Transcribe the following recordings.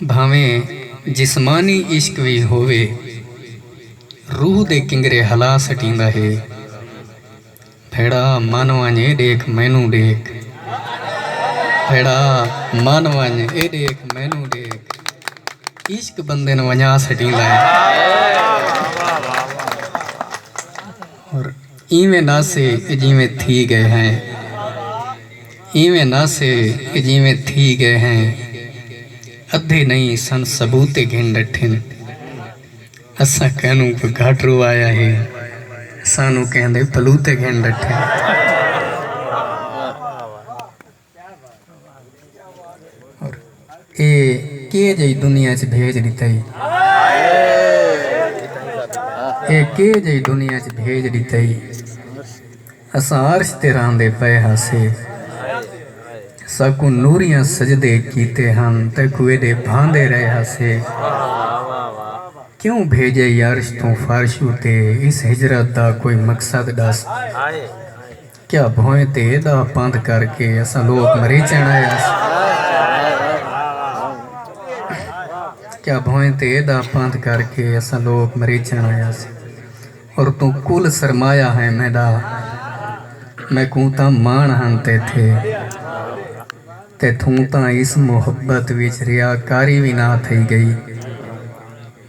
भावें जिस्मानी इश्क भी होवे, रूह दे किंगरे हला सटींदा है। भेड़ा मानवां ए देख मैनू देख, भेड़ा मानवां ए देख मैनू देख, इश्क बंदे न वंजा सटींदा है। और इवें नासे जिवें थी गए हैं, इवें नासे जिवें थी गए हैं, अद्धे नहीं सन सबूते घिन डठिन। असा कहनू कोई घाटरू आया है, सानू कहंदे पलूते घिन डठे। और ए के जई दुनिया च भेज दितई, ए के जई दुनिया च भेज दितई। असा अर्श ते रांदे पे हासे, साकू नूरियां सजदे कीते हन ते कुए दे भांदे रहे हासे। क्यों भेजे अर्श तू फर्शू ते, इस हिजरत दा कोई मकसद दस। क्या भोए ते दा पंध करके असा लोग मरी चढ़ाया। क्या भोए ते दा पंध करके असा लोग मरी चढ़ाया। और तू कुल सरमाया है मैदा, मैं कूता मान हन ते थे। ते तू तां इस मुहब्बत विच रियाकारी भी ना थई गई।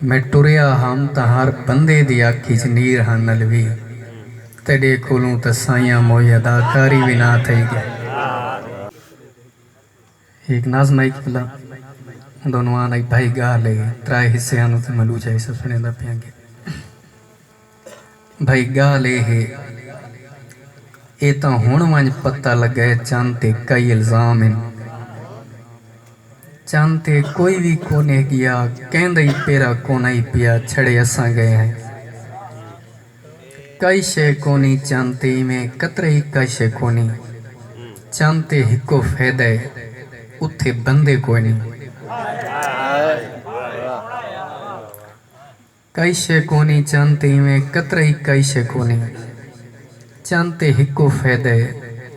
मैं टुरिया हम तां हर बंदे दी आखी च नीर हन नलवी। तेरे कोलों तां साइयां मोई अदाकारी भी ना थई गई। एक नाज़म आई किला दोनों आन आई भाई गा ले त्राए हिस्से आनु ते मलू जाए सब सुने दा पियांगे। भाई गा ले है ए तां हुण वंज पता लगे चंद ते कई इल्जाम हैं। चंद ते कोई भी कोने गया, कहंदे पेरा कोना ही पिया छड़े असा गए हैं। कई शे कोनी चंद ते में कतरे ही कई शे कोनी। चंद ते हिको फायदा उथे बंदे कोई नहीं। कई शे कोनी चंद ते में कतरे ही कई शे कोनी। चंद ते हिको फायदा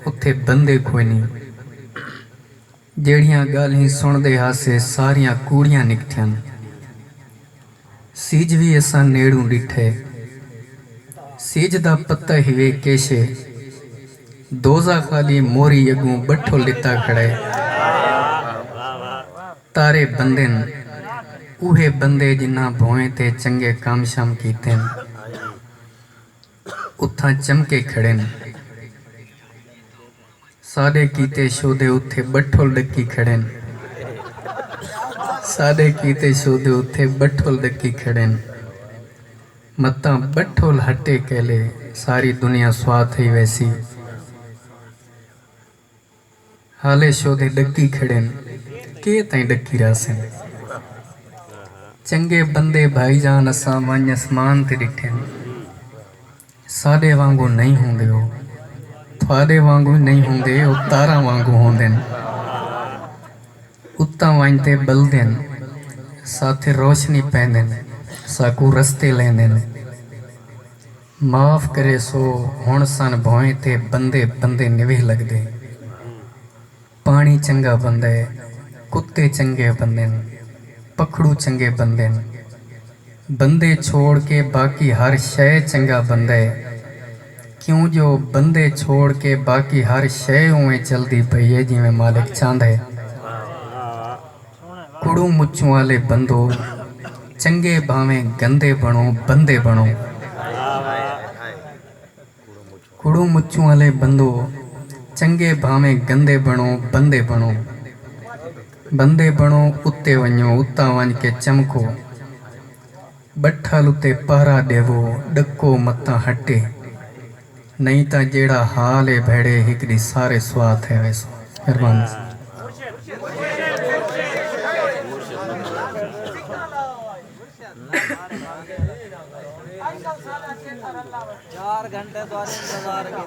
उथे बंदे कोई नहीं। जेड़ियां गल्लां सुनदे हासे सारियां कूड़ियां निकठियां। सीज भी असा नेड़ू डिठे, सीज दा पत्ता ही वे केशे। दोजा खाली मोरी अगू बठो लिता खड़े। तारे बंदे उहे बंदे जिन्ना भोए ते चंगे काम शाम कीते उथा चमके खड़े न। सादे कीते शोदे उथे बठोल डकी खड़े न। सादे कीते शोदे उथे बठोल डकी खड़े न। मत्ता बठोल हटे केले सारी दुनिया स्वाथ ही वैसी। हाले शोदे डकी खड़े न के ताई डकी रासन। चंगे बंदे भाईजान असा वंज आसमान ते डिठे सादे वांगू नहीं होंदे हो, थोड़े वांगू नहीं होंदे वो तारा वांगू होंदे उत्ता वंजते बलदे साथे रोशनी पैंदे साकू रस्ते लेंदे। माफ करे सो हुण सन भोए ते बंदे बंदे निवे लगदे। पानी चंगा बंदा है, कुत्ते चंगे बंदे पखड़ू चंगे बंदे बंदे छोड़ के बाकी हर शय चंगा बंदा है। क्यों जो बंदे छोड़ के बाकी हर शय उवें चलती पई है जिवें मालिक चांदा है। कुड़ू मुच्छों वाले बंदो चंगे भावें गंदे बनो बंदे बनो। कुड़ू मुच्छों वाले बंदो चंगे भावें गंदे बनो बंदे बनो। बंदे बनो उत्ते वञो उता वञ के चमको। बठल उते पहरा देवो डको मत्ता हटे। नहीं तो जेड़ा हाल है भेड़े हिकड़ी सारे स्वाथ है वैसो। मेहरबानी। चार घंटे तो इंतजार की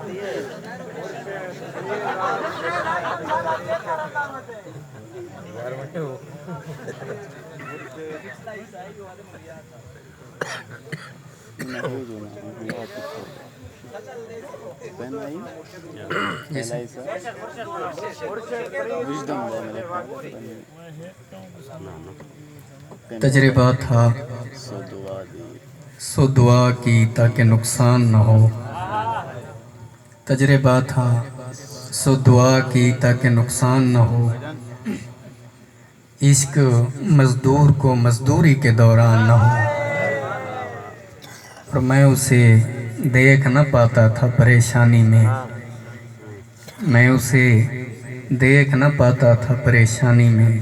तजर्बा था सो दुआ की ताकि नुकसान न हो। तजर्बा था सो दुआ की ताकि नुकसान न हो। इश्क मजदूर को मजदूरी के दौरान न हो। और मैं उसे देख न पाता था परेशानी में। मैं उसे देख न पाता था परेशानी में।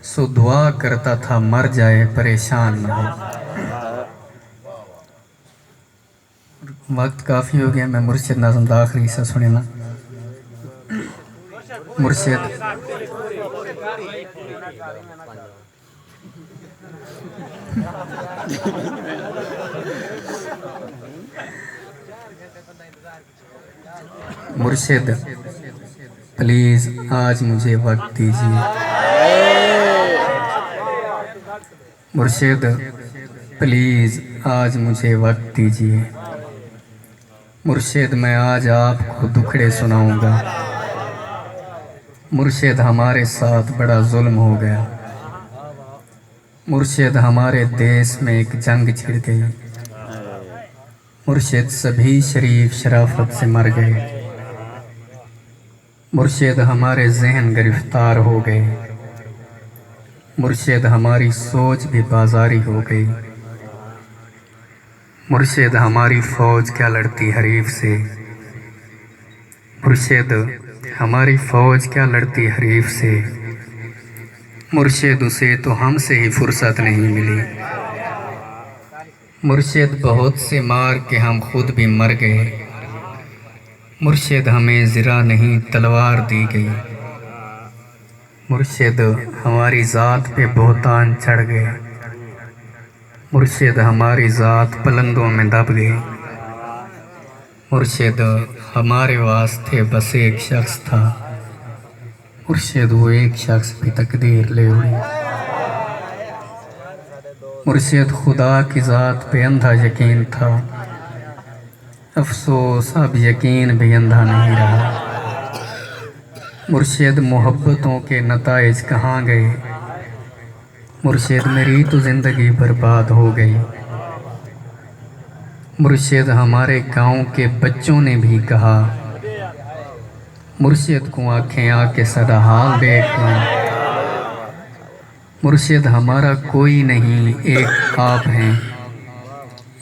सो दुआ करता था मर जाए परेशान न हो। वक्त काफ़ी हो गया। मैं मुर्शिद नाज़म दा आखिरी हिस्सा सुने ना। मुर्शिद मुर्शिद प्लीज़ आज मुझे वक्त दीजिए। मुर्शिद प्लीज़ आज मुझे वक्त दीजिए। मुर्शिद मैं आज आपको दुखड़े सुनाऊंगा। मुर्शिद हमारे साथ बड़ा जुल्म हो गया। मुर्शिद हमारे देश में एक जंग छिड़ गई। मुर्शिद सभी शरीफ शराफत से मर गए। मुर्शिद हमारे जहन गिरफ्तार हो गए। मुर्शिद हमारी सोच भी बाजारी हो गई। मुर्शिद हमारी फौज क्या लड़ती हरीफ से। मुर्शिद हमारी फौज क्या लड़ती हरीफ से। मुर्शिद उसे तो हमसे ही फुर्सत नहीं मिली। मुर्शिद बहुत से मार के हम खुद भी मर गए। मुर्शिद हमें ज़रा नहीं तलवार दी गई। मुर्शिद हमारी ज़ात पे बोहतान चढ़ गए। मुर्शिद हमारी ज़ात पलंदों में दब गई। मुर्शिद हमारे वास्ते बस एक शख्स था। मुर्शिद वो एक शख्स भी तकदीर ले हुई। मुर्शिद खुदा की ज़ात पे अंधा यकीन था। अफसोस अब यकीन भी अंधा नहीं रहा। मुर्शिद मोहब्बतों के नताइज कहाँ गए। मुर्शिद मेरी तो ज़िंदगी बर्बाद हो गई। मुर्शिद हमारे गांव के बच्चों ने भी कहा। मुर्शिद को आँखें आके सदा हाल देख लें। मुर्शिद हमारा कोई नहीं एक आप हैं।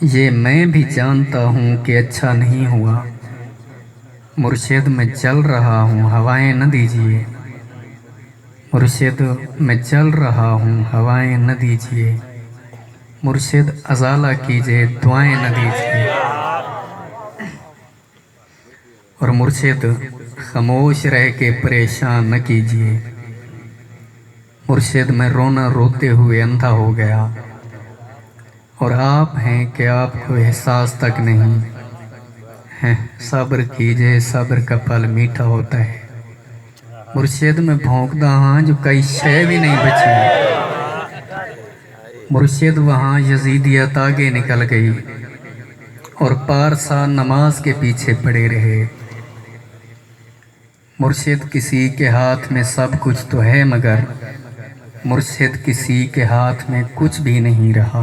ये मैं भी जानता हूँ कि अच्छा नहीं हुआ। मुर्शिद मैं जल रहा हूँ हवाएं न दीजिए। मुर्शिद मैं जल रहा हूँ हवाएं न दीजिए। मुर्शिद अज़ाला कीजिए दुआएं न दीजिए। और मुर्शिद खामोश रह के परेशान न कीजिए। मुर्शिद मैं रोना रोते हुए अंधा हो गया। और आप हैं कि आपको एहसास तक नहीं है। सब्र कीजिए सब्र का फल मीठा होता है। मुर्शिद में भौंकदा हाँ जो कई शय भी नहीं बची। मुर्शिद वहाँ यजीदियत आगे निकल गई और पारसा नमाज के पीछे पड़े रहे। मुर्शिद किसी के हाथ में सब कुछ तो है मगर मुर्शिद किसी के हाथ में कुछ भी नहीं रहा।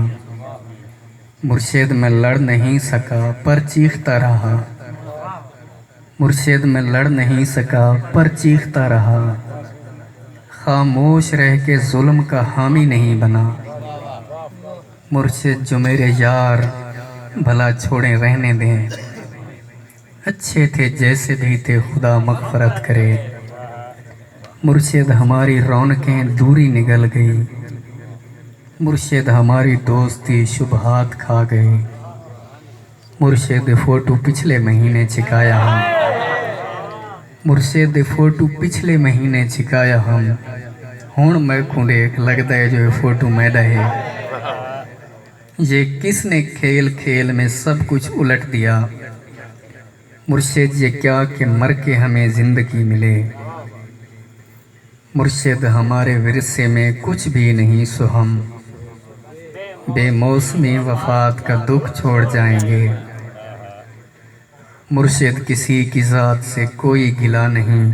मुर्शिद में लड़ नहीं सका पर चीखता रहा। मुर्शिद में लड़ नहीं सका पर चीखता रहा। खामोश रह के जुल्म का हामी नहीं बना। मुर्शिद जो मेरे यार भला छोड़े रहने दें। अच्छे थे जैसे भी थे खुदा मग़फ़रत करे। मुर्शिद हमारी रौनकें दूरी निगल गई। मुर्शिद हमारी दोस्ती शुबहात खा गई। मुर्शिद फ़ोटो पिछले महीने छिकाया हम। मुर्शिद फ़ोटो पिछले महीने छिकाया हम। हुण मैं को देख लगता है जो फ़ोटो मैदा है। ये किसने खेल खेल में सब कुछ उलट दिया। मुर्शिद ये क्या कि मर के हमें ज़िंदगी मिले। मुर्शिद हमारे विरसे में कुछ भी नहीं सो हम बेमौसमी वफ़ात का दुख छोड़ जाएंगे। मुर्शिद किसी की ज़ात से कोई गिला नहीं,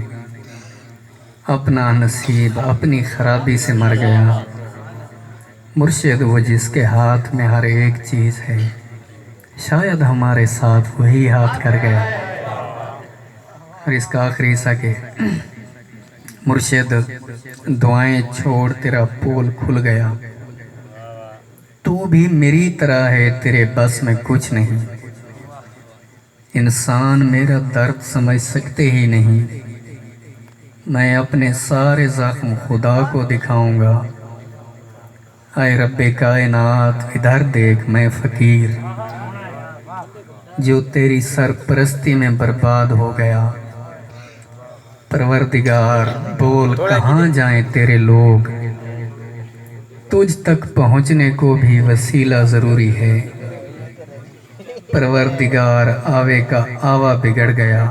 अपना नसीब अपनी खराबी से मर गया। मुर्शिद वो जिसके हाथ में हर एक चीज़ है, शायद हमारे साथ वही हाथ कर गया। और इसका आखिरी हिस्सा के मुर्शिद दुआएं छोड़ तेरा पोल खुल गया, तू भी मेरी तरह है तेरे बस में कुछ नहीं। इंसान मेरा दर्द समझ सकते ही नहीं, मैं अपने सारे ज़ख्म खुदा को दिखाऊंगा। आए रब्बे कायनात इधर देख, मैं फ़कीर जो तेरी सरपरस्ती में बर्बाद हो गया। परवरदिगार बोल कहाँ जाएं तेरे लोग, तुझ तक पहुँचने को भी वसीला ज़रूरी है। परवरदिगार आवे का आवा बिगड़ गया,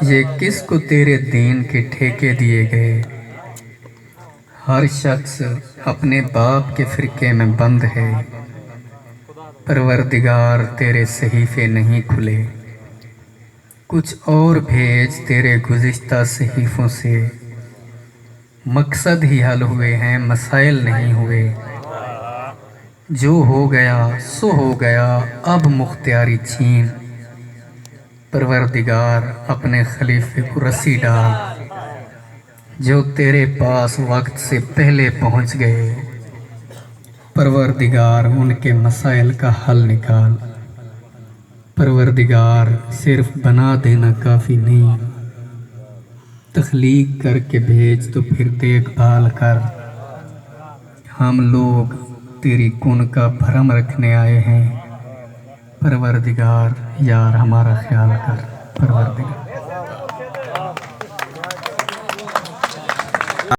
ये किसको तेरे दीन के ठेके दिए गए। हर शख्स अपने बाप के फ़िरके में बंद है। परवरदिगार तेरे सहीफ़े नहीं खुले, कुछ और भेज तेरे गुज़िश्ता सहीफ़ों से। मकसद ही हल हुए हैं, मसाइल नहीं हुए। जो हो गया सो हो गया, अब मुख्तियारी छीन। परवरदिगार अपने खलीफे को रस्सी डाल, जो तेरे पास वक्त से पहले पहुंच गए। परवरदिगार उनके मसाइल का हल निकाल। परवरदिगार सिर्फ बना देना काफ़ी नहीं, तख्लीक करके भेज तो फिर देखभाल कर। हम लोग तेरी कुन का भरम रखने आए हैं। परवरदिगार यार हमारा ख्याल कर। परवरदिगार